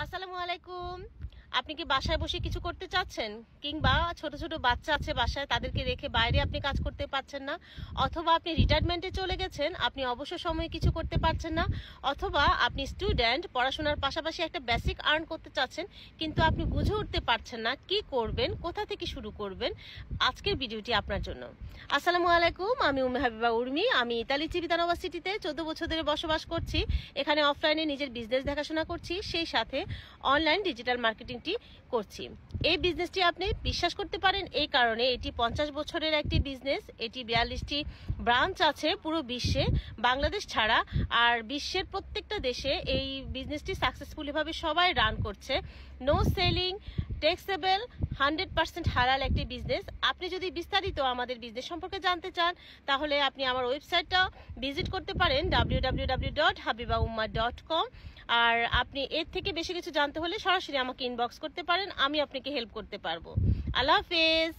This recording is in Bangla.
আসসালামু আলাইকুম। আপনি কি বাসায় বসে কিছু করতে চাচ্ছেন, কিংবা ছোট ছোট বাচ্চা আছে বাসায়, তাদেরকে রেখে বাইরে আপনি কাজ করতে পারছেন না, অথবা আপনি রিটায়ারমেন্টে চলে গেছেন, আপনি অবসর সময়ে কিছু করতে পারছেন না, অথবা আপনি স্টুডেন্ট, পড়াশোনার পাশাপাশি একটা বেসিক আর্ন করতে চাচ্ছেন, কিন্তু আপনি বুঝে উঠতে পারছেন না কি করবেন, কোথা থেকে শুরু করবেন। আজকের ভিডিওটি আপনার জন্য। আসসালামু আলাইকুম, আমি উম্মে হাবিবা উর্মি। আমি ইতালি চিভিতানোভা সিটিতে 14 বছর ধরে বসবাস করছি। এখানে অফলাইনে নিজের বিজনেস দেখাশোনা করছি, সেই সাথে অনলাইন ডিজিটাল মার্কেটিংটি করছি। এই বিজনেসটি আপনি বিশ্বাস করতে পারেন এই কারণে, এটি 50 বছরের একটি বিজনেস। এটি 42টি ব্রাঞ্চ আছে পুরো বিশ্বে, বাংলাদেশ ছাড়া। আর বিশ্বের প্রত্যেকটা দেশে এই বিজনেসটি সাকসেসফুলি ভাবে সবাই রান করছে। নো সেলিং, ট্যাক্সেবল, 100% হালাল একটি বিজনেস। আপনি যদি বিস্তারিত আমাদের বিজনেস সম্পর্কে জানতে চান, তাহলে আপনি আমার ওয়েবসাইটটা ভিজিট করতে পারেন www.habibaumma.com। আর আপনি এর থেকে বেশি কিছু জানতে হলে সরাসরি আমাকে ইনবক্স করতে পারেন, আমি আপনাকে হেল্প করতে পারবো। আল্লাহ হাফেজ।